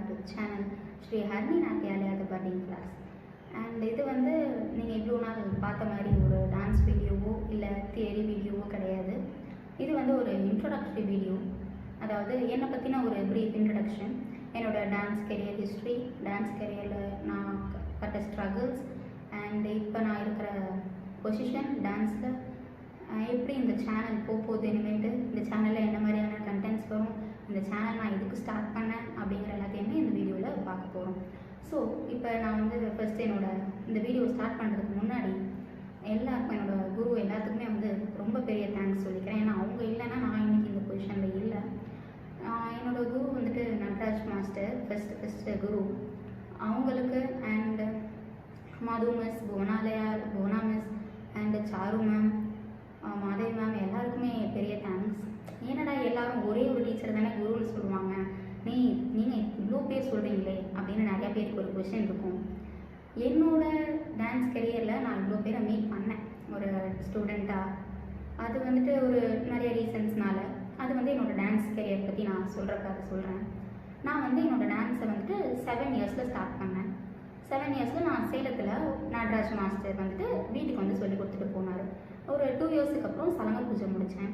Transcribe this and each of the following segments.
to channel Shri Harini Natiyalaya the budding class. And இது வந்து நீங்கள் இவ்வளோ நாள் பார்த்த மாதிரி ஒரு டான்ஸ் வீடியோவோ இல்லை தியரி வீடியோவோ கிடையாது. இது வந்து ஒரு இன்ட்ரோடக்டரி வீடியோ. அதாவது என்னை பற்றின ஒரு ப்ரீஃப் இன்ட்ரடக்ஷன், என்னோடய டான்ஸ் கெரியர் ஹிஸ்ட்ரி, டான்ஸ் கெரியரில் நான் பட்ட ஸ்ட்ரகிள்ஸ் அண்ட் இப்போ நான் இருக்கிற பொசிஷன் டான்ஸில், எப்படி இந்த சேனல் போகுது, இனிமேட்டு இந்த சேனலில் என்ன மாதிரியான கண்டென்ட்ஸ் வரும், இந்த சேனல் நான் எதுக்கு ஸ்டார்ட் பண்ணேன் அப்படிங்கிற எல்லாத்தையுமே இந்த வீடியோவில் பார்க்க போகிறோம். ஸோ இப்போ நான் வந்து ஃபஸ்ட்டு இந்த வீடியோ ஸ்டார்ட் பண்ணுறதுக்கு முன்னாடி எல்லாருக்கும் என்னோடய குரு எல்லாத்துக்குமே வந்து ரொம்ப பெரிய தேங்க்ஸ் சொல்லிக்கிறேன். ஏன்னா அவங்க இல்லைன்னா நான் இன்றைக்கி இந்த பொசிஷனில் இல்லை. என்னோடய குரு வந்துட்டு நடராஜ் மாஸ்டர், ஃபஸ்ட்டு குரு அவங்களுக்கு, and Madhu miss, Bhuvana miss and Charu ma'am, Madhavi ma'am எல்லாருக்குமே பெரிய தேங்க்ஸ். ஏன்னடா எல்லாரும் ஒரே ஒரு டீச்சர் தானே குருன்னு சொல்லுவாங்க, நீங்கள் இவ்வளோ பேர் சொல்கிறீங்களே அப்படின்னு நிறையா பேருக்கு ஒரு கொஷின் இருக்கும். என்னோட டான்ஸ் கெரியரில் நான் இவ்வளோ பேரை மீட் பண்ணேன் ஒரு ஸ்டூடெண்ட்டாக. அது வந்துட்டு ஒரு நிறைய ரீசன்ஸ்னால அது வந்து என்னோடய டான்ஸ் கெரியர் பற்றி நான் சொல்கிறேன். நான் வந்து என்னோடய டான்ஸை வந்துட்டு 7 இயர்ஸில் ஸ்டார்ட் பண்ணேன். 7 இயர்ஸில் நான் சேலத்தில் நடராஜ் மாஸ்டர் வந்துட்டு வீட்டுக்கு வந்து சொல்லி கொடுத்துட்டு போனார். ஒரு 2 இயர்ஸுக்கு அப்புறம் சலங்க பூஜை முடித்தேன்.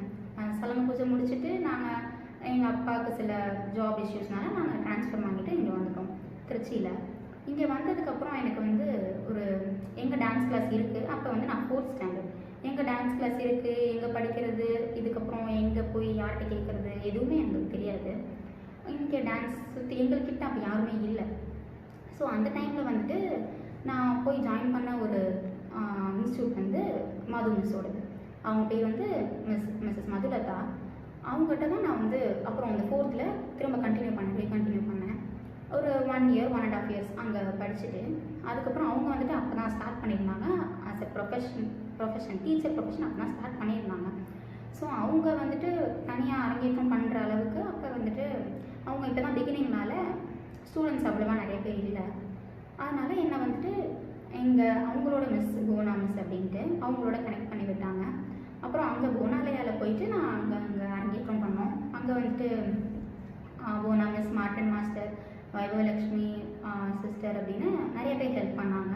சலங்க பூஜை முடிச்சுட்டு நாங்கள் எங்கள் அப்பாவுக்கு சில ஜாப் இஷ்யூஸ்னால நாங்கள் ட்ரான்ஸ்ஃபர் வாங்கிட்டு இங்கே வந்துட்டோம் திருச்சியில். இங்கே வந்ததுக்கப்புறம் எனக்கு வந்து எங்கள் டான்ஸ் கிளாஸ் இருக்குது. அப்போ வந்து நான் 4th ஸ்டாண்டர்ட். எங்கள் டான்ஸ் கிளாஸ் இருக்குது, எங்கே படிக்கிறது, இதுக்கப்புறம் எங்கே போய் யார்கிட்ட கேட்குறது எதுவுமே எங்களுக்கு தெரியாது. இங்கே டான்ஸ் சுற்றி எங்கள்கிட்ட அப்போ யாருமே இல்லை. ஸோ அந்த டைமில் வந்துட்டு நான் போய் ஜாயின் பண்ண ஒரு இன்ஸ்டியூட் வந்து மது மிஸ்ஸோடது. அவங்க பேர் வந்து மிஸ்ஸஸ் மதுலதா. அவங்ககிட்ட தான் நான் வந்து அப்புறம் அந்த 4th திரும்ப கண்டினியூ பண்ணேன். ஒரு 1 இயர் 1.5 இயர்ஸ் அங்கே படிச்சுட்டு அதுக்கப்புறம் அவங்க வந்துட்டு அப்போ தான் ஸ்டார்ட் பண்ணியிருந்தாங்க. As a profession teacher profession அப்போ தான் ஸ்டார்ட் பண்ணியிருந்தாங்க. ஸோ அவங்க வந்துட்டு தனியாக அரங்கேற்றம் பண்ணுற அளவுக்கு அப்போ வந்துட்டு அவங்க இப்போ தான் பிகினிங்னால ஸ்டூடெண்ட்ஸ் அவ்வளோவா நிறைய பேர் இல்லை. அதனால் என்னை வந்துட்டு அவங்களோட புவனா மிஸ் அப்படின்ட்டு அவங்களோட கனெக்ட் பண்ணி விட்டாங்க. அப்புறம் அங்கே புவனாலயாவில் போயிட்டு நான் அங்கே அரங்கேற்றம் பண்ணோம். அங்கே வந்துட்டு Bhuvana miss, Martin master, Vaibhavalakshmi sister அப்படின்னு நிறைய பேர் ஹெல்ப் பண்ணாங்க.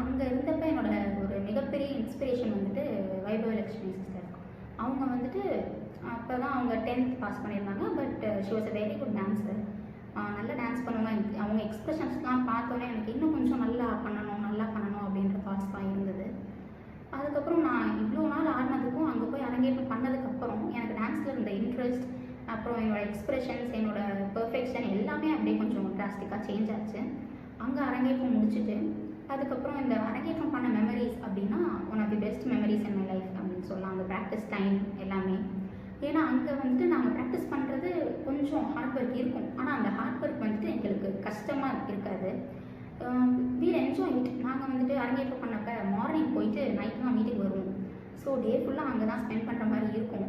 அங்கே இருந்தப்போ என்னோட ஒரு மிகப்பெரிய இன்ஸ்பிரேஷன் வந்துட்டு வைபவலக்ஷ்மி சிஸ்டர். அவங்க வந்துட்டு அப்போ தான் அவங்க 10th பாஸ் பண்ணியிருந்தாங்க. But she was a very good dancer. நல்லா டான்ஸ் பண்ணுவாங்க. அவங்க எக்ஸ்பிரஷன்ஸ்லாம் பார்த்தோன்னே எனக்கு இன்னும் கொஞ்சம் நல்லா பண்ணணும் அப்படின்ற தாட்ஸ் தான் இருந்தது. அதுக்கப்புறம் நான் இவ்வளோ நாள் ஆடினதுக்கும் அங்கே போய் அரங்கேற்றம் பண்ணதுக்கப்புறம் எனக்கு டான்ஸில் இருந்த இன்ட்ரெஸ்ட், அப்புறம் என்னோடய எக்ஸ்பிரஷன்ஸ், என்னோடய பெர்ஃபெக்ஷன் எல்லாமே அப்படியே கொஞ்சம் டிராஸ்டிக்காக சேஞ்ச் ஆச்சு. அங்கே அரங்கேற்றம் முடிச்சுட்டு அதுக்கப்புறம் இந்த அரங்கேற்றம் பண்ண மெமரிஸ் அப்படின்னா one of the best memories in my life அப்படின்னு சொல்லலாம். அந்த ப்ராக்டிஸ் டைம் எல்லாமே. ஏன்னா அங்கே வந்துட்டு நாங்கள் ப்ராக்டிஸ் பண்ணுறது கொஞ்சம் ஹார்ட் ஒர்க் இருக்கும். ஆனால் அந்த ஹார்ட் ஒர்க் வந்துட்டு எங்களுக்கு கஷ்டமாக இருக்காது. We'll enjoy it. நாங்கள் வந்துட்டு அரங்கேற்றம் பண்ணப்போ மார்னிங் போயிட்டு நைட் தான் வீட்டுக்கு வருவோம். ஸோ டே ஃபுல்லாக அங்கே தான் ஸ்பெண்ட் பண்ணுற மாதிரி இருக்கும்.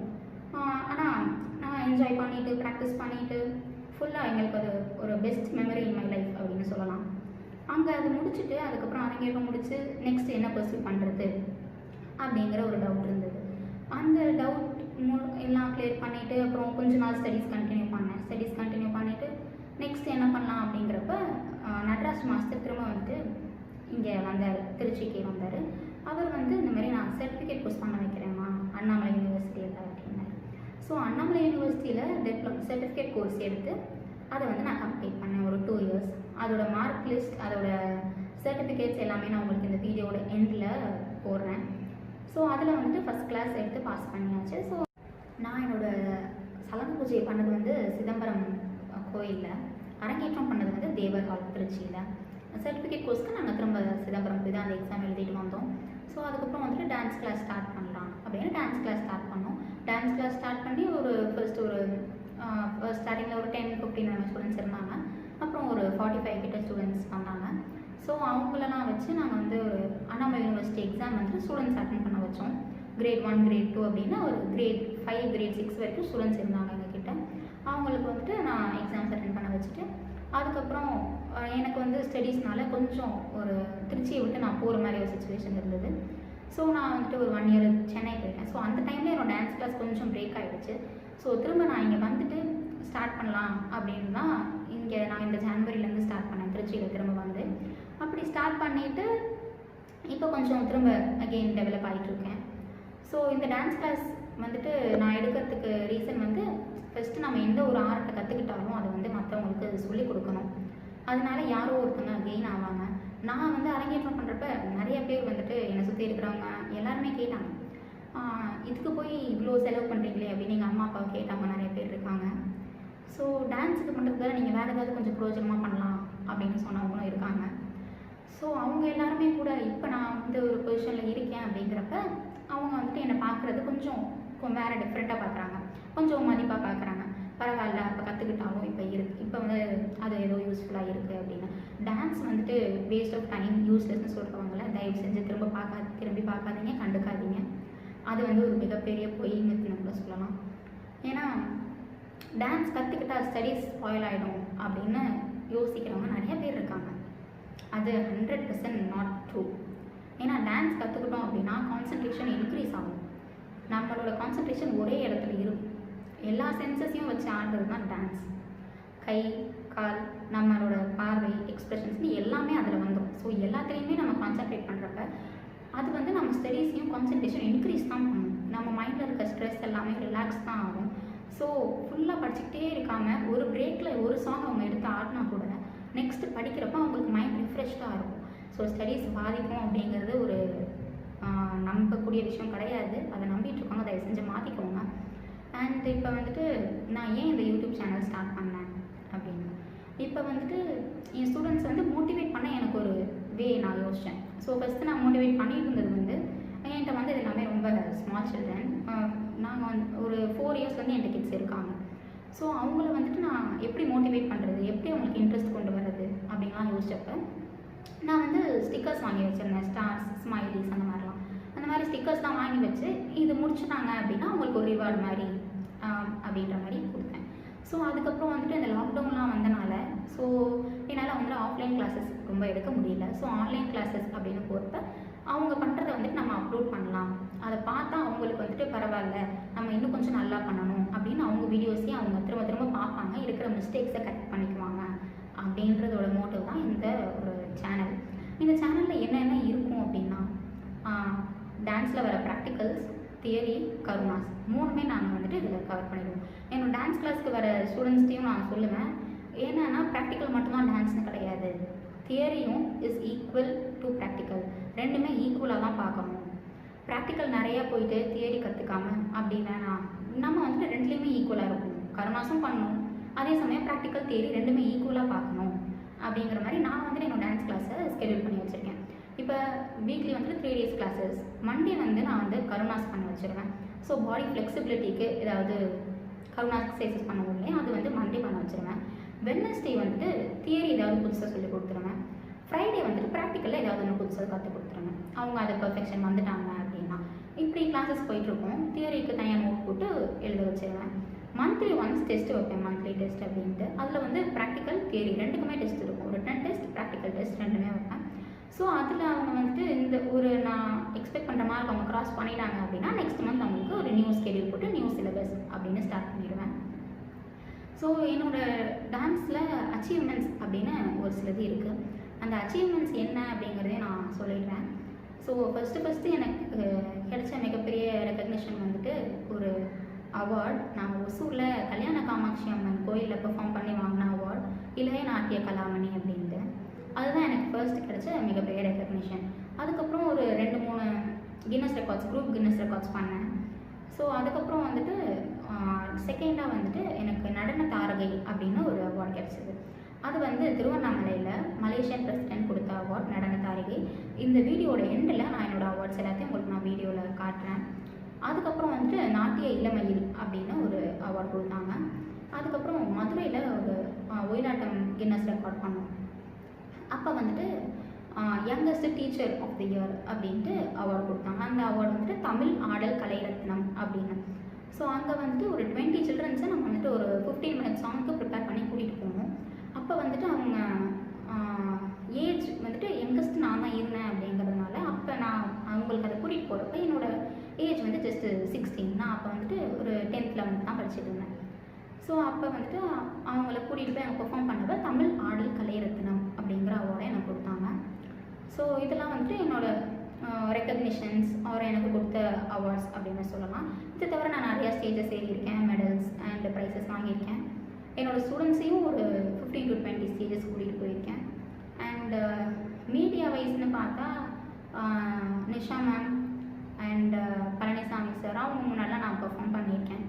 ஆனால் நான் என்ஜாய் பண்ணிவிட்டு ப்ராக்டிஸ் பண்ணிவிட்டு ஃபுல்லாக எங்களுக்கு அது ஒரு best memory in my life அப்படின்னு சொல்லலாம். அங்கே அது முடிச்சுட்டு அதுக்கப்புறம் அரங்கேற்றம் முடிச்சு நெக்ஸ்ட் என்ன பர்சியூ பண்ணுறது அப்படிங்கிற ஒரு டவுட் இருந்தது. அந்த டவுட் எல்லாம் கிளியர் பண்ணிவிட்டு அப்புறம் கொஞ்ச நாள் ஸ்டடீஸ் கண்டினியூ பண்ணிவிட்டு நெக்ஸ்ட் என்ன பண்ணலாம் அப்படிங்கிறப்ப நடராஜ் மாஸ்டர் திரும்ப வந்துட்டு இங்கே வந்தார், திருச்சிக்கு வந்தார். அவர் வந்து இந்த மாதிரி நான் சர்டிஃபிகேட் கோர்ஸ் பண்ண வைக்கிறேம்மா அண்ணாமலை யூனிவர்சிட்டியில் அப்படின்னாரு. ஸோ அண்ணாமலை யூனிவர்சிட்டியில் சர்டிஃபிகேட் கோர்ஸ் எடுத்து அதை வந்து நான் கம்ப்ளீட் பண்ணேன் ஒரு 2 இயர்ஸ். அதோட மார்க் லிஸ்ட், அதோட சர்டிஃபிகேட்ஸ் எல்லாமே நான் உங்களுக்கு இந்த வீடியோட எண்டில் போடுறேன். ஸோ அதில் வந்துட்டு ஃபஸ்ட் கிளாஸ் எடுத்து பாஸ் பண்ணியாச்சு. ஸோ நான் என்னோடய சலங்க பூஜை பண்ணது வந்து சிதம்பரம் கோயிலில், அரங்கேற்றம் பண்ணது வந்து தேவர் ஹால் திருச்சியில். சர்டிஃபிகேட் கோர்ஸ்க்கு நாங்கள் திரும்ப சிதம்பரம் போய் தான் அந்த எக்ஸாம் எழுதிட்டு வந்தோம். ஸோ அதுக்கப்புறம் வந்துட்டு டான்ஸ் கிளாஸ் ஸ்டார்ட் பண்ணலாம் அப்படின்னு டான்ஸ் கிளாஸ் ஸ்டார்ட் பண்ணோம். டான்ஸ் கிளாஸ் ஸ்டார்ட் பண்ணி ஒரு ஸ்டார்டிங்கில் ஒரு 10-15 ஸ்டூடெண்ட்ஸ் இருந்தாங்க. அப்புறம் ஒரு 45 கிட்ட ஸ்டூடெண்ட்ஸ் வந்தாங்க. ஸோ அவங்களெல்லாம் வச்சு நாங்கள் வந்து ஒரு அண்ணாமலை யூனிவர்சிட்டி எக்ஸாம் வந்து ஸ்டூடெண்ட்ஸ் அட்டென்ட் பண்ண வச்சோம். கிரேட் 1, கிரேட் 2 அப்படின்னா ஒரு கிரேட் 5, கிரேட் 6 வரைக்கும் ஸ்டூடெண்ட்ஸ் இருந்தாங்க எங்ககிட்ட. அவங்களுக்கு வந்துட்டு நான் எக்ஸாம்ஸ் அட்டென்ட் பண்ண வச்சுட்டு அதுக்கப்புறம் எனக்கு வந்து ஸ்டடீஸ்னால கொஞ்சம் ஒரு திருச்சியை விட்டு நான் போகிற மாதிரி ஒரு சுச்சுவேஷன் இருந்தது. ஸோ நான் வந்துட்டு ஒரு 1 இயர் சென்னை போயிட்டேன். ஸோ அந்த டைமில் என்னோட டான்ஸ் கிளாஸ் கொஞ்சம் பிரேக் ஆகிடுச்சு. ஸோ திரும்ப நான் இங்கே வந்துட்டு ஸ்டார்ட் பண்ணலாம் அப்படின்னு தான் இங்கே நான் இந்த ஜனவரிலேருந்து ஸ்டார்ட் பண்ணேன், திருச்சியில் திரும்ப வந்து. அப்படி ஸ்டார்ட் பண்ணிவிட்டு இப்போ கொஞ்சம் திரும்ப அகெயின் டெவலப் ஆகிட்டுருக்கேன். ஸோ இந்த டான்ஸ் கிளாஸ் வந்துட்டு நான் எடுக்கிறதுக்கு ரீசன் வந்து ஃபஸ்ட்டு நம்ம எந்த ஒரு ஆர்ட்டை கற்றுக்கிட்டாலும் அதை வந்து மற்றவங்களுக்கு சொல்லிக் கொடுக்கணும். அதனால யாரோ ஒருத்தங்க கெயின் ஆவாங்க. நான் வந்து அரங்கேற்றம் பண்ணுறப்ப நிறைய பேர் வந்துட்டு என்னை சுற்றி இருக்கிறவங்க எல்லாருமே கேட்டாங்க, இதுக்கு போய் இவ்வளோ செலவு பண்ணுறீங்களே அப்படின்னு எங்கள் அம்மா அப்பாவை கேட்டாங்க, நிறைய பேர் இருக்காங்க. ஸோ டான்ஸுக்கு பண்ணுறதுக்காக நீங்கள் வேறு ஏதாவது கொஞ்சம் பிரயோஜனமாக பண்ணலாம் அப்படின்னு சொன்னவங்களும் இருக்காங்க. ஸோ அவங்க எல்லாருமே கூட இப்போ நான் வந்து ஒரு பொசிஷனில் இருக்கேன் அப்படிங்கிறப்ப அவங்க வந்துட்டு என்னை பார்க்குறது கொஞ்சம் வேறு டிஃப்ரெண்ட்டாக பார்க்குறாங்க, கொஞ்சம் மதிப்பாக பார்க்குறாங்க. பரவாயில்ல, அப்போ கற்றுக்கிட்டாலும் இப்போ வந்து அது ஏதோ யூஸ்ஃபுல்லாக இருக்குது அப்படின்னு. டான்ஸ் வந்துட்டு வேஸ்ட் ஆஃப் டைம், யூஸ்லெஸ்ன்னு சொல்கிறவங்கள தயவு செஞ்சு திரும்பி பார்க்காதீங்க, கண்டுக்காதீங்க. அது வந்து ஒரு மிகப்பெரிய பொய் மித்துன்னு கூட சொல்லலாம். ஏன்னா டான்ஸ் கற்றுக்கிட்டா ஸ்டடீஸ் ஸ்பாயில் ஆகிடும் அப்படின்னு யோசிக்கிறவங்க நிறைய பேர் இருக்காங்க. அது 100% நாட் ட்ரூ. ஏன்னா டான்ஸ் கற்றுக்கிட்டோம் அப்படின்னா கான்சன்ட்ரேஷன் இன்க்ரீஸ் ஆகும். நம்மளோட கான்சன்ட்ரேஷன் ஒரே இடத்துல இருக்கும். எல்லா சென்சஸையும் வச்சு ஆடுறது தான் டான்ஸ். கை, கால், நம்மளோட பார்வை, எக்ஸ்ப்ரெஷன்ஸ்னு எல்லாமே அதில் வந்துடும். ஸோ எல்லாத்துலேயுமே நம்ம கான்சன்ட்ரேட் பண்ணுறப்ப அது வந்து நம்ம ஸ்டடீஸையும் கான்சன்ட்ரேஷன் இன்க்ரீஸ் தான் பண்ணும். நம்ம மைண்டில் இருக்க ஸ்ட்ரெஸ் எல்லாமே ரிலாக்ஸ் தான் ஆகும். ஸோ ஃபுல்லாக படிச்சுக்கிட்டே இருக்காமல் ஒரு பிரேக்கில் ஒரு சாங் அவங்க எடுத்து ஆடினா கூட நெக்ஸ்ட்டு படிக்கிறப்ப அவங்களுக்கு மைண்ட் ரிஃப்ரெஷ்டாக இருக்கும். ஸோ ஸ்டடீஸ் பாதிக்கும் அப்படிங்கிறது ஒரு நம்பக்கூடிய விஷயம் கிடையாது. அதை நம்பிட்டுருக்காங்க, தயவு செஞ்சு மாற்றிக்கோங்க. அண்ட் இப்போ வந்துட்டு நான் ஏன் இந்த யூடியூப் சேனல் ஸ்டார்ட் பண்ணேன் அப்படின்னு, இப்போ வந்துட்டு என் ஸ்டூடெண்ட்ஸ் வந்து மோட்டிவேட் பண்ண எனக்கு ஒரு வே நான் யோசித்தேன். ஸோ ஃபஸ்ட்டு நான் மோட்டிவேட் பண்ணிட்டு இருந்தது வந்து என்கிட்ட வந்து இது எல்லாமே ரொம்ப ஸ்மால் சில்ட்ரன். நாங்கள் வந்து ஒரு 4 இயர்ஸ் வந்து என்கிட்ட கிட்ஸ் இருக்காங்க. ஸோ அவங்கள வந்துட்டு நான் எப்படி மோட்டிவேட் பண்ணுறது, எப்படி அவங்களுக்கு இன்ட்ரெஸ்ட் கொண்டு வர்றது அப்படின்லாம் யோசிச்சப்போ நான் வந்து ஸ்டிக்கர்ஸ் வாங்கி வச்சுருந்தேன். ஸ்டார்ஸ், ஸ்மைலிஸ், அந்த மாதிரிலாம். அந்த மாதிரி ஸ்டிக்கர்ஸ்லாம் வாங்கி வச்சு இது முடிச்சுட்டாங்க அப்படின்னா அவங்களுக்கு ஒரு ரிவார்டு மாதிரி அப்படின்ற மாதிரி கொடுத்தேன். ஸோ அதுக்கப்புறம் வந்துட்டு இந்த லாக்டவுன்லாம் வந்தனால ஸோ என்னால் வந்து ஆஃப்லைன் கிளாஸஸ் ரொம்ப எடுக்க முடியல. ஸோ ஆன்லைன் கிளாஸஸ் அப்படின்னு போகிறப்ப அவங்க பண்ணுறதை வந்துட்டு நம்ம அப்லோட் பண்ணலாம். அதை பார்த்தா அவங்களுக்கு வந்துட்டு பரவாயில்ல, நம்ம இன்னும் கொஞ்சம் நல்லா பண்ணணும் அப்படின்னு அவங்க வீடியோஸையும் அவங்க திரும்ப திரும்ப பார்ப்பாங்க, இருக்கிற மிஸ்டேக்ஸை கரெக்ட் பண்ணிக்குவாங்க அப்படின்றதோட மோட்டிவ் தான் இந்த ஒரு சேனல். இந்த சேனலில் என்னென்ன இருக்கும் அப்படின்னா டான்ஸில் வர ப்ராக்டிகல்ஸ், தியரி, கருணாஸ் 3மே நாங்கள் வந்துட்டு இதில் கவர் பண்ணிடுவோம். என்னோடய டான்ஸ் கிளாஸ்க்கு வர ஸ்டூடெண்ட்ஸ்டையும் நான் சொல்லுவேன், ஏன்னா ப்ராக்டிக்கல் மட்டும்தான் டான்ஸ்னு கிடையாது, தியரியும் இஸ் ஈக்குவல் டு ப்ராக்டிக்கல். ரெண்டுமே ஈக்குவலாக தான் பார்க்கணும். ப்ராக்டிக்கல் நிறையா போயிட்டு தியரி கற்றுக்காம அப்படி வேணாம். நம்ம வந்துட்டு ரெண்டுலேயுமே ஈக்குவலாக இருக்கும். கருணாஸும் பண்ணணும், அதே சமயம் ப்ராக்டிக்கல், தியரி ரெண்டுமே ஈக்குவலாக பார்க்கணும் அப்படிங்கிற மாதிரி நான் வந்துட்டு என்னோடய டான்ஸ் கிளாஸை ஸ்கெடியூல் பண்ணி வச்சுருக்கேன். இப்போ வீக்லி வந்துட்டு 3 days கிளாஸஸ். மண்டே வந்து நான் வந்து கருணாஸ் பண்ண வச்சுருவேன். ஸோ பாடி ஃப்ளெக்சிபிலிட்டிக்கு ஏதாவது கருணாஸ் எக்ஸசைசஸ் பண்ணுவோம் இல்லையா, அது வந்து மண்டே பண்ண வச்சுருவேன். வெட்னஸ்டே வந்துட்டு தியரி ஏதாவது புதுசாக சொல்லி கொடுத்துருவேன். ஃப்ரைடே வந்துட்டு ப்ராக்டிக்கலில் ஏதாவது ஒன்று புதுசாக கற்றுக் கொடுத்துருவேன். அவங்க அதை பர்ஃபெக்ஷன் வந்துட்டாங்க அப்படின்னா இப்படி கிளாஸஸ் போயிட்டுருக்கோம். தியரிக்கு தனியாக நோட் போட்டு எழுத வச்சுருவேன். மந்த்லி ஒன்ஸ் டெஸ்ட் வைப்பேன், மந்த்லி டெஸ்ட் அப்படின்ட்டு. அதில் வந்து ப்ராக்டிக்கல், தியரி ரெண்டுக்குமே டெஸ்ட் இருக்கும். ரிட்டன் டெஸ்ட், ப்ராக்டிக்கல் டெஸ்ட் ரெண்டுமே வைப்பேன். ஸோ அதில் அவங்க வந்துட்டு இந்த ஒரு நான் எக்ஸ்பெக்ட் பண்ணுற மார்க் அவங்க கிராஸ் பண்ணிட்டாங்க அப்படின்னா நெக்ஸ்ட் மந்த் அவங்களுக்கு ஒரு நியூ ஸ்கெடியூல் போட்டு நியூ சிலபஸ் அப்படின்னு ஸ்டார்ட் பண்ணிடுவேன். ஸோ என்னோடய டான்ஸில் அச்சீவ்மெண்ட்ஸ் அப்படின்னு ஒரு சிலது இருக்குது. அந்த அச்சீவ்மெண்ட்ஸ் என்ன அப்படிங்கிறதையும் நான் சொல்லிடுறேன். ஸோ ஃபஸ்ட்டு எனக்கு கிடைச்ச மிகப்பெரிய ரெக்கக்னிஷன் வந்துட்டு ஒரு அவார்ட். நான் ஒசூரில் கல்யாண காமாட்சி அம்மன் கோயிலில் பெர்ஃபார்ம் பண்ணி வாங்கின அவார்ட், இளைய நாட்டிய கலாமணி அப்படின்ட்டு. அதுதான் எனக்கு ஃபர்ஸ்ட் கிடைச்ச மிகப்பெரிய ரெக்கக்னிஷன். அதுக்கப்புறம் ஒரு 2-3 Guinness records, group Guinness records பண்ணேன். ஸோ அதுக்கப்புறம் வந்துட்டு செகண்டாக வந்துட்டு எனக்கு நடன தாரகை அப்படின்னு ஒரு அவார்ட் கிடச்சிது. அது வந்து திருவண்ணாமலையில் மலேசியன் பிரசிடென்ட் கொடுத்த அவார்ட், நடன தாரகை. இந்த வீடியோட எண்டில் நான் என்னோடய அவார்ட்ஸ் எல்லாத்தையும் உங்களுக்கு நான் வீடியோவில் காட்டுறேன். அதுக்கப்புறம் வந்துட்டு நாட்டிய இளமையில் அப்படின்னு ஒரு அவார்ட் கொடுத்தாங்க. அதுக்கப்புறம் மதுரையில் ஒரு ஒயிலாட்டம் கின்னஸ் ரெக்கார்ட் பண்ணோம். அப்போ வந்துட்டு youngest teacher of the year அப்படின்ட்டு அவார்டு கொடுத்தாங்க. அந்த அவார்டு வந்துட்டு தமிழ் ஆடல் கலைரத்னம் அப்படின்னு. ஸோ அங்கே வந்துட்டு ஒரு 20 சில்ட்ரன்ஸை நம்ம வந்துட்டு ஒரு 15 minutes சாங்க்கு ப்ரிப்பேர் பண்ணி கூட்டிகிட்டு போனோம். அப்போ வந்துட்டு அவங்க ஏஜ் வந்துட்டு யங்கஸ்ட் நான் தான் இருந்தேன் அப்படிங்கிறதுனால அப்போ நான் அவங்களுக்கு அதை கூட்டிகிட்டு போகிறப்ப என்னோடய ஏஜ் வந்து ஜஸ்ட்டு 16. நான் அப்போ வந்துட்டு ஒரு 10th 11th தான் படிச்சுட்டு இருந்தேன். ஸோ அப்போ வந்துட்டு அவங்கள கூட்டிகிட்டு போய் அங்கே பெர்ஃபார்ம் பண்ணப்போ தமிழ் ஆடல் கலைரத்னம் அப்படிங்கிற அவார்டை எனக்கு கொடுத்தாங்க. ஸோ இதெல்லாம் வந்துட்டு என்னோடய ரெக்கக்னிஷன்ஸ் ஆர் எனக்கு கொடுத்த அவார்ட்ஸ் அப்படின்னு சொல்லலாம். இது தவிர நான் நிறையா ஸ்டேஜஸ் ஏறியிருக்கேன், மெடல்ஸ் அண்ட் ப்ரைஸஸ் வாங்கியிருக்கேன். என்னோடய ஸ்டூடெண்ட்ஸையும் ஒரு 15 to 20 ஸ்டேஜஸ் கூட்டிகிட்டு போயிருக்கேன். அண்ட் மீடியா வைஸ்னு பார்த்தா Nisha ma'am and Palaniswami sir அவங்க முன்னாடிலாம் நான் பெர்ஃபார்ம் பண்ணியிருக்கேன்.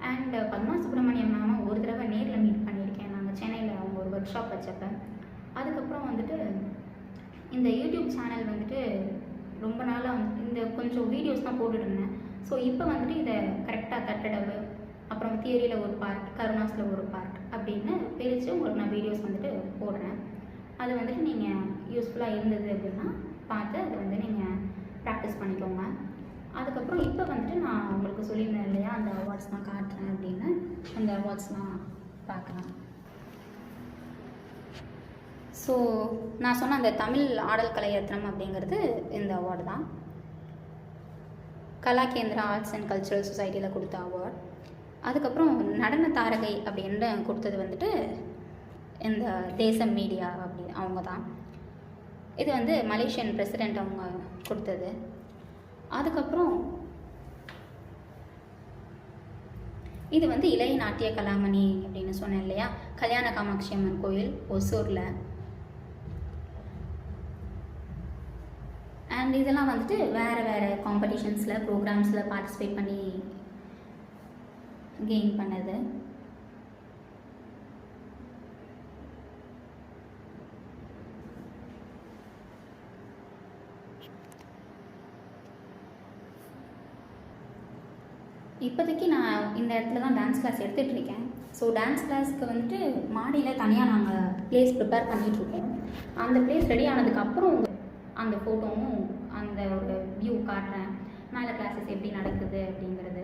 அண்ட் பத்மா சுப்ரமணியம் மேம் ஒரு தடவை நேரில் மீட் பண்ணியிருக்கேன் நாங்கள் சென்னையில் அவங்க ஒரு ஒர்க் ஷாப் வச்சப்போ. அதுக்கப்புறம் வந்துட்டு இந்த யூடியூப் சேனல் வந்துட்டு ரொம்ப நாளாக வந்து இந்த கொஞ்சம் வீடியோஸ் தான் போட்டுட்ருந்தேன். ஸோ இப்போ வந்துட்டு இதை கரெக்டாக தட்டடவு, அப்புறம் தியரியில் ஒரு பார்ட், கருணாஸில் ஒரு பார்ட் அப்படின்னு பிரித்து உங்களுக்கு நான் வீடியோஸ் வந்துட்டு போடுறேன். அது வந்துட்டு நீங்கள் யூஸ்ஃபுல்லாக இருந்தது அப்படின்னா பார்த்து அதை வந்து நீங்கள் ப்ராக்டிஸ் பண்ணிக்கோங்க. அதுக்கப்புறம் இப்போ வந்துட்டு நான் உங்களுக்கு சொல்லியிருந்தேன் இல்லையா, அந்த அவார்ட்ஸ் நான் காட்டுறேன் அப்படின்னு. அந்த அவார்ட்ஸ்லாம் பார்க்கலாம். ஸோ நான் சொன்ன அந்த தமிழ் ஆடல் கலைரத்னம் அப்படிங்கிறது இந்த அவார்டு தான். கலாகேந்திரா ஆர்ட்ஸ் அண்ட் கல்ச்சுரல் சொசைட்டியில் கொடுத்த அவார்ட். அதுக்கப்புறம் நடன தாரகை அப்படின்னு கொடுத்தது வந்துட்டு இந்த தேசம் மீடியா அவங்க தான். இது வந்து மலேசியன் பிரசிடெண்ட் அவங்க கொடுத்தது. அதுக்கப்புறம் இது வந்து இளைய நாட்டிய கலாமணி அப்படின்னு சொன்னேன் இல்லையா, கல்யாண காமாட்சி அம்மன் கோயில் ஒசூரில். அண்ட் இதெல்லாம் வந்துட்டு வேறு வேறு காம்படிஷன்ஸில் ப்ரோக்ராம்ஸில் பார்ட்டிசிபேட் பண்ணி கெயின் பண்ணது. இப்போதைக்கு நான் இந்த இடத்துல தான் டான்ஸ் கிளாஸ் எடுத்துகிட்ருக்கேன். ஸோ டான்ஸ் கிளாஸ்க்கு வந்துட்டு மாடியில் தனியாக நாங்கள் ப்ளேஸ் ப்ரிப்பேர் பண்ணிகிட்ருக்கோம். அந்த ப்ளேஸ் ரெடி ஆனதுக்கப்புறம் அந்த ஃபோட்டோவும் அந்த ஒரு வியூ காட்டுறேன், மேலே கிளாஸஸ் எப்படி நடக்குது அப்படிங்கிறது.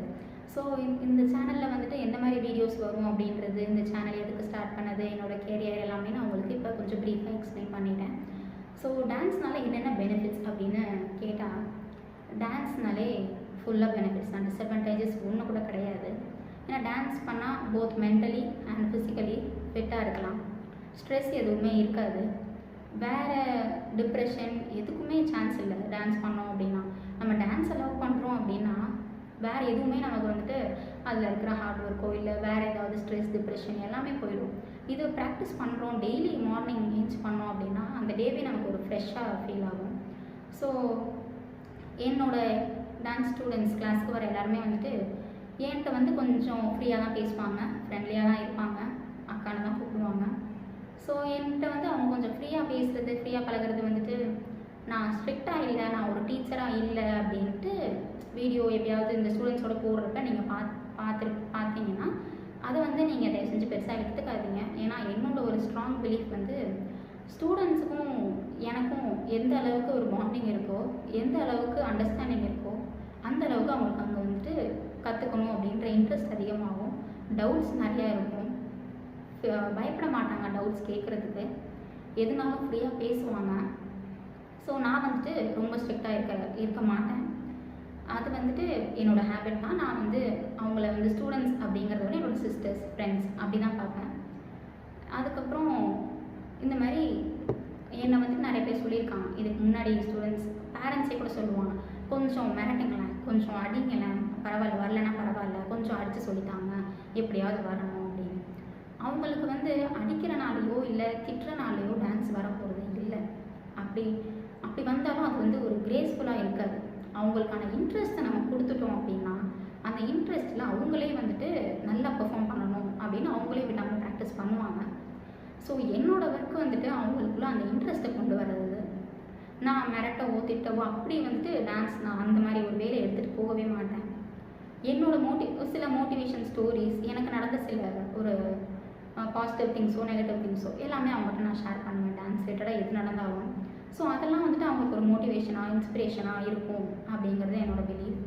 ஸோ இந்த சேனலில் வந்துட்டு எந்த மாதிரி வீடியோஸ் வரும் அப்படின்றது, இந்த சேனல் எதுக்கு ஸ்டார்ட் பண்ணது, என்னோடய கேரியர் எல்லாமே நான் உங்களுக்கு இப்போ கொஞ்சம் ப்ரீஃபாக எக்ஸ்பிளைன் பண்ணிட்டேன். ஸோ டான்ஸ்னால என்னென்ன பெனிஃபிட்ஸ் அப்படின்னு கேட்டால், டான்ஸ்னாலே ஃபுல்லாக பெனிஃபிட்ஸ் தான், டிஸ்அட்வான்டேஜஸ் ஒன்று கூட கிடையாது. ஏன்னா டான்ஸ் பண்ணால் போத் மென்டலி அண்ட் ஃபிசிக்கலி ஃபிட்டாக இருக்கலாம், ஸ்ட்ரெஸ் எதுவுமே இருக்காது, வேறு டிப்ரெஷன் எதுக்குமே சான்ஸ் இல்லை. டான்ஸ் பண்ணோம் அப்படின்னா, நம்ம டான்ஸை லவ் பண்ணுறோம் அப்படின்னா வேறு எதுவுமே நமக்கு வந்துட்டு அதில் இருக்கிற ஹார்ட் ஒர்க்கோ இல்லை வேறு ஏதாவது ஸ்ட்ரெஸ் டிப்ரெஷன் எல்லாமே போயிடும். இது ப்ராக்டிஸ் பண்ணுறோம், டெய்லி மார்னிங் ஏஞ்ச் பண்ணோம் அப்படின்னா அந்த டேவே நமக்கு ஒரு ஃப்ரெஷ்ஷாக ஃபீல் ஆகும். ஸோ என்னோடய டான்ஸ் ஸ்டூடெண்ட்ஸ் கிளாஸ்க்கு வர எல்லாருமே வந்துட்டு என்கிட்ட வந்து கொஞ்சம் ஃப்ரீயாக தான் பேசுவாங்க, ஃப்ரெண்ட்லியாக தான் இருப்பாங்க, அக்கான்னு தான் கூப்பிடுவாங்க. ஸோ என்கிட்ட வந்து அவங்க கொஞ்சம் ஃப்ரீயாக பேசுகிறது, ஃப்ரீயாக பழகிறது வந்துட்டு நான் ஸ்ட்ரிக்டாக இல்லை, நான் ஒரு டீச்சராக இல்லை அப்படின்ட்டு வீடியோ எப்பயாவது இந்த ஸ்டூடெண்ட்ஸோட போடுறப்ப நீங்கள் பார்த்தீங்கன்னா அதை வந்து நீங்கள் தயவு செஞ்சு பெருசாக எடுத்துக்காதீங்க. ஏன்னா என்னோட ஒரு ஸ்ட்ராங் பிலீஃப் வந்து ஸ்டூடெண்ட்ஸுக்கும் எனக்கும் எந்த அளவுக்கு ஒரு பாண்டிங் இருக்கோ, எந்த அளவுக்கு அண்டர்ஸ்டாண்டிங் இருக்கோ, அந்த அளவுக்கு அவங்களுக்கு அங்கே வந்துட்டு கற்றுக்கணும் அப்படின்ற இன்ட்ரெஸ்ட் அதிகமாகும். டவுட்ஸ் நிறையா இருக்கும், பயப்பட மாட்டாங்க டவுட்ஸ் கேட்குறதுக்கு, எதுனாலும் ஃப்ரீயாக பேசுவாங்க. ஸோ நான் வந்துட்டு ரொம்ப ஸ்ட்ரிக்டாக இருக்க மாட்டேன். அது வந்துட்டு என்னோடய ஹேபிட் தான். நான் வந்து அவங்கள வந்து ஸ்டூடெண்ட்ஸ் அப்படிங்கிறத விட என்னோடய சிஸ்டர்ஸ், ஃப்ரெண்ட்ஸ் அப்படி தான் பார்ப்பேன். அதுக்கப்புறம் இந்த மாதிரி என்னை வந்து நிறைய பேர் சொல்லியிருக்காங்க, இதுக்கு முன்னாடி ஸ்டூடெண்ட்ஸ் பேரண்ட்ஸே கூட சொல்லுவாங்க, கொஞ்சம் மிரட்டுங்களேன், கொஞ்சம் அடிங்களேன், பரவாயில்ல வரலன்னா பரவாயில்ல, கொஞ்சம் அடித்து சொல்லித்தாங்க, எப்படியாவது வரணும் அப்படின்னு. அவங்களுக்கு வந்து அடிக்கிறனாலேயோ இல்லை திட்டுறனாலேயோ டான்ஸ் வரப்போகிறது இல்லை. அப்படி வந்தாலும் அது வந்து ஒரு கிரேஸ்ஃபுல்லாக இருக்காது. அவங்களுக்கான இன்ட்ரெஸ்ட்டை நம்ம கொடுத்துட்டோம் அப்படின்னா அந்த இன்ட்ரெஸ்ட்டில் அவங்களே வந்துட்டு நல்லா பெர்ஃபார்ம் பண்ணணும் அப்படின்னு அவங்களே விடாமல் ப்ராக்டிஸ் பண்ணுவாங்க. ஸோ என்னோடய ஒர்க் வந்துட்டு அவங்களுக்குள்ள அந்த இன்ட்ரெஸ்ட்டை கொண்டு வர்றது. நான் மிரட்டவோ திட்டவோ அப்படி வந்துட்டு டான்ஸ் நான் அந்த மாதிரி ஒரு வேலையை எடுத்துகிட்டு போகவே மாட்டேன். என்னோட சில மோட்டிவேஷன் ஸ்டோரிஸ், எனக்கு நடந்த சில ஒரு பாசிட்டிவ் திங்ஸோ நெகட்டிவ் திங்ஸோ எல்லாமே அவங்ககிட்ட நான் ஷேர் பண்ணுவேன், டான்ஸ் ரிலேட்டடாக எது நடந்தாலும். ஸோ அதெல்லாம் வந்துட்டு அவங்களுக்கு ஒரு மோட்டிவேஷனாக இன்ஸ்பிரேஷனாக இருக்கும் அப்படிங்கிறது என்னோடய பிலீஃப்.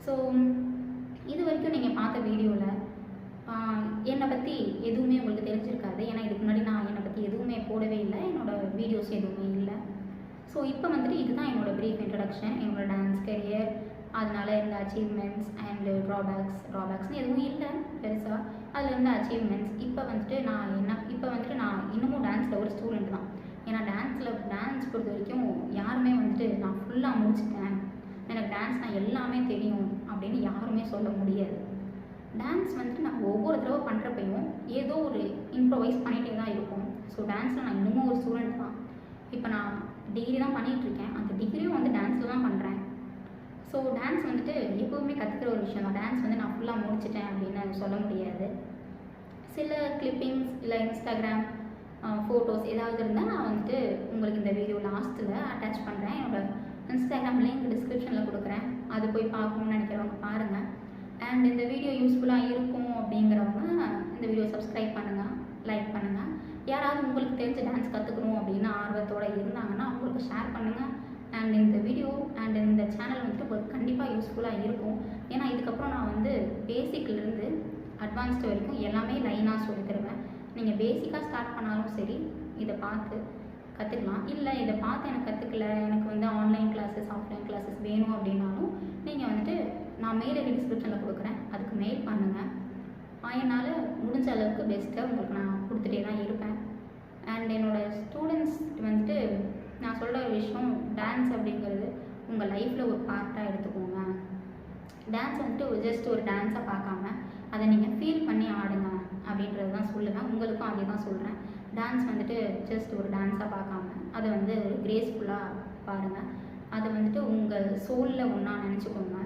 ஸோ இது வரைக்கும் நீங்கள் பார்த்த வீடியோவில் என்னை பற்றி எதுவுமே உங்களுக்கு தெரிஞ்சிருக்காது. ஏன்னா இதுக்கு முன்னாடி நான் என்னை பற்றி எதுவுமே போடவே இல்லை, என்னோடய வீடியோஸ் எதுவுமே இல்லை. ஸோ இப்போ வந்துட்டு இதுதான் என்னோடய ப்ரீஃப் இன்ட்ரடக்ஷன், என்னோடய டான்ஸ் கரியர், அதனால் இருந்த அச்சீவ்மெண்ட்ஸ் அண்டு ட்ராபேக்ஸ்னு எதுவும் இல்லை பெருசாக. அதில் இருந்த அச்சீவ்மெண்ட்ஸ் இப்போ வந்துட்டு நான் இன்னமும் டான்ஸில் ஒரு ஸ்டூடெண்ட் தான். ஏன்னா டான்ஸ் பொறுத்த வரைக்கும் யாருமே வந்துட்டு நான் ஃபுல்லாக முடிச்சிட்டேன், எனக்கு டான்ஸ் நான் எல்லாமே தெரியும் அப்படின்னு யாருமே சொல்ல முடியாது. டான்ஸ் வந்துட்டு நம்ம ஒவ்வொரு தடவை பண்ணுறப்பையும் ஏதோ ஒரு இம்ப்ரோவைஸ் பண்ணிகிட்டே தான் இருக்கும். ஸோ டான்ஸில் நான் இன்னமும் ஒரு ஸ்டூடெண்ட் தான். இப்போ நான் டிகிரி தான் பண்ணிகிட்ருக்கேன், அந்த டிகிரியும் வந்து டான்ஸில் தான் பண்ணுறேன். ஸோ டான்ஸ் வந்துட்டு எப்போவுமே கற்றுக்கிற ஒரு விஷயம் தான். டான்ஸ் வந்து நான் ஃபுல்லாக முடிச்சிட்டேன் அப்படின்னு சொல்ல முடியாது. சில கிளிப்பிங்ஸ் இல்லை இன்ஸ்டாகிராம் ஃபோட்டோஸ் ஏதாவது இருந்தால் நான் வந்துட்டு உங்களுக்கு இந்த வீடியோ லாஸ்ட்டில் அட்டாச் பண்ணுறேன். என்னோடய இன்ஸ்டாகிராம் லிங்க் டிஸ்கிரிப்ஷனில் கொடுக்குறேன், அது போய் பார்க்கணுன்னு நினைக்கிறவங்க பாருங்கள். அண்ட் இந்த வீடியோ யூஸ்ஃபுல்லாக இருக்கும் அப்படிங்கிறவங்க இந்த வீடியோ சப்ஸ்கிரைப் பண்ணுங்கள், லைக் பண்ணுங்கள். யாராவது உங்களுக்கு தெரிஞ்ச டான்ஸ் கற்றுக்கணும் அப்படின்னு ஆர்வத்தோடு இருந்தாங்கன்னா அவங்களுக்கு ஷேர் பண்ணுங்கள். அண்ட் இந்த வீடியோ அண்ட் இந்த சேனல் வந்துட்டு உங்களுக்கு கண்டிப்பாக யூஸ்ஃபுல்லாக இருக்கும். ஏன்னா இதுக்கப்புறம் நான் வந்து பேசிக்லேருந்து அட்வான்ஸ்டு வரைக்கும் எல்லாமே லைனாக சொல்லி தருவேன். நீங்கள் பேசிக்காக ஸ்டார்ட் பண்ணாலும் சரி இதை பார்த்து கற்றுக்கலாம். இல்லை இதை பார்த்து எனக்கு கற்றுக்கல, எனக்கு வந்து ஆன்லைன் கிளாஸஸ் ஆஃப்லைன் கிளாஸஸ் வேணும் அப்படின்னாலும் நீங்கள் வந்துட்டு நான் மெயில் டிஸ்கிரிப்ஷனில் கொடுக்குறேன், அதுக்கு மெயில் பண்ணுங்கள். என்னால் முடிஞ்ச அளவுக்கு பெஸ்ட்டாக உங்களுக்கு நான் கொடுத்துட்டே தான் இருப்பேன். அண்ட் என்னோடய ஸ்டூடெண்ட்ஸ் வந்துட்டு நான் சொல்கிற ஒரு விஷயம், டான்ஸ் அப்படிங்கிறது உங்கள் லைஃப்பில் ஒரு பார்ட்டாக எடுத்துக்கோங்க. டான்ஸ் வந்துட்டு ஜஸ்ட் ஒரு டான்ஸாக பார்க்காம அதை நீங்கள் ஃபீல் பண்ணி ஆடுங்க அப்படின்றது தான் சொல்லுவேன். உங்களுக்கும் அதே தான் சொல்கிறேன். டான்ஸ் வந்துட்டு ஜஸ்ட் ஒரு டான்ஸாக பார்க்காம அதை வந்து ஒரு கிரேஸ்ஃபுல்லாக பாருங்கள். அதை வந்துட்டு உங்கள் சோலில் ஒன்றா நினச்சிக்கோங்க.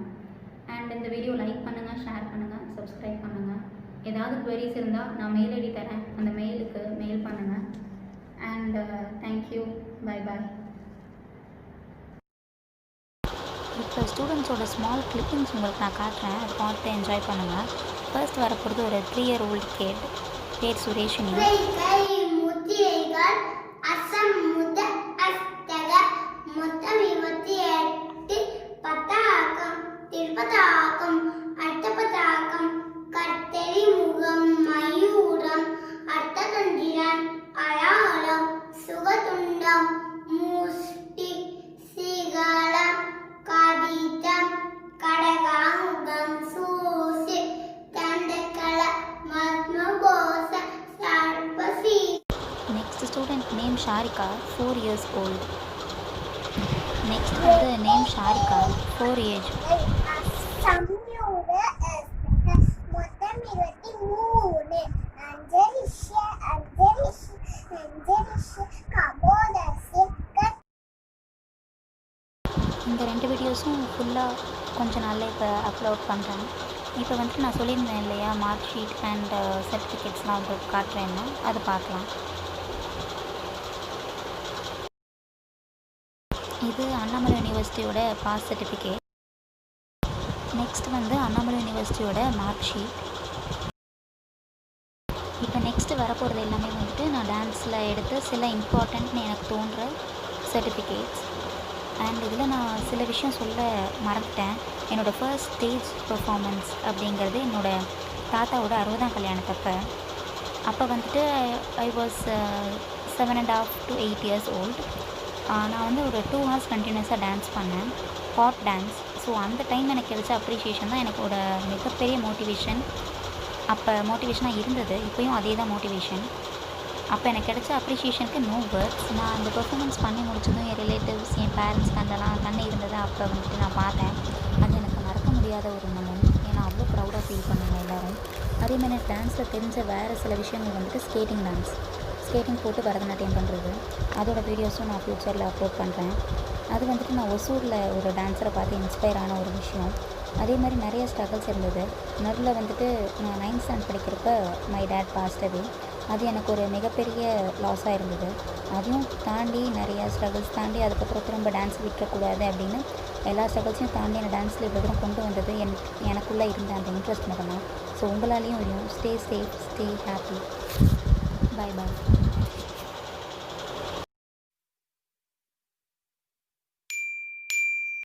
அண்ட் இந்த வீடியோ லைக் பண்ணுங்கள், ஷேர் பண்ணுங்கள், சப்ஸ்கிரைப் பண்ணுங்கள். ஏதாவது குவரிஸ் இருந்தால் நான் மெயில் ஐடி தரேன், அந்த மெயிலுக்கு மெயில் பண்ணுங்கள். And thank you, bye bye. இப்போ ஸ்டூடெண்ட்ஸோட ஸ்மால் கிளிப்பிங்ஸ் உங்களுக்கு நான் காட்டுறேன், அதை பார்த்து என்ஜாய் பண்ணுங்கள். ஃபர்ஸ்ட் வரப்போகிறது ஒரு 3 year old kid, பேர் சுரேஷினி. Student name Sharika, 4 years old. Next வந்து name Sharika, 4 age. இந்த 2 வீடியோஸும் ஃபுல்லாக கொஞ்ச நாளில் இப்போ அப்லோட் பண்ணுறேன். இப்போ வந்துட்டு நான் சொல்லியிருந்தேன் இல்லையா, மார்க் ஷீட் அண்ட் சர்டிஃபிகேட்ஸ்லாம் வந்து காட்டுறேன்னு, அதை பார்க்கலாம். இது அண்ணாமலை யூனிவர்சிட்டியோட பாஸ் சர்டிஃபிகேட். நெக்ஸ்ட் வந்து அண்ணாமலை யூனிவர்சிட்டியோட மார்க் ஷீட். இப்போ நெக்ஸ்ட்டு வரப்போகிறது எல்லாமே வந்துட்டு நான் டான்ஸில் எடுத்த சில இம்பார்ட்டன்ட்னு எனக்கு தோன்ற சர்டிஃபிகேட்ஸ். அண்ட் இதில் நான் சில விஷயம் சொல்ல மறந்துட்டேன். என்னோடய ஃபர்ஸ்ட் ஸ்டேஜ் பெர்ஃபார்மன்ஸ் அப்படிங்கிறது என்னோடய தாத்தாவோட 60ஆம் கல்யாணத்தப்போ. அப்போ வந்துட்டு I was 7.5 to 8 years old. நான் வந்து ஒரு 2 hours கண்டினியூஸாக டான்ஸ் பண்ணேன், ஹாட் டான்ஸ். ஸோ அந்த டைம் எனக்கு கிடைச்ச அப்ரிஷியேஷன் தான் எனக்கோட மிகப்பெரிய மோட்டிவேஷன். அப்போ மோட்டிவேஷனாக இருந்தது, இப்போயும் அதே தான் மோட்டிவேஷன். அப்போ எனக்கு கிடைச்ச அப்ரிஷியேஷனுக்கு நோ வேர்ட்ஸ். நான் அந்த பெர்ஃபார்மன்ஸ் பண்ணி முடிச்சதும் என் ரிலேட்டிவ்ஸ், என் பேரண்ட்ஸ் கண்டெல்லாம் கண்ணு இருந்ததை அப்போ வந்துட்டு நான் பார்த்தேன். அது எனக்கு மறக்க முடியாத ஒரு மொமெண்ட். ஏன்னா அவ்வளோ ப்ரௌடாக ஃபீல் பண்ணுங்க எல்லோரும். அதேமாதிரி டான்ஸில் தெரிஞ்ச வேறு சில விஷயங்கள் வந்துட்டு ஸ்கேட்டிங் போட்டு பரதநாட்டியம் பண்ணுறது, அதோட வீடியோஸும் நான் ஃப்யூச்சரில் அப்லோட் பண்ணுறேன். அது வந்துட்டு நான் ஒசூரில் ஒரு டான்ஸரை பார்த்து இன்ஸ்பயர் ஆன ஒரு விஷயம். அதே மாதிரி நிறைய ஸ்ட்ரகிள்ஸ் இருந்தது. நடுவில் வந்துட்டு நான் 9th standard படிக்கிறப்ப மை டேட் பாஸ்ட் அவே. அது எனக்கு ஒரு மிகப்பெரிய லாஸாக இருந்தது. அதையும் தாண்டி நிறைய ஸ்ட்ரகிள்ஸ் தாண்டி அதுக்கப்புறம் திரும்ப டான்ஸ் விட்டுறக்கூடாது அப்படின்னு எல்லா ஸ்ட்ரகிள்ஸையும் தாண்டி என்னை டான்ஸில் இவ்வளோ தூரம் கொண்டு வந்தது எனக்குள்ளே இருந்த அந்த இன்ட்ரெஸ்ட் மட்டும்தான். ஸோ உங்களாலேயும் stay safe, stay happy. Bye பாய்.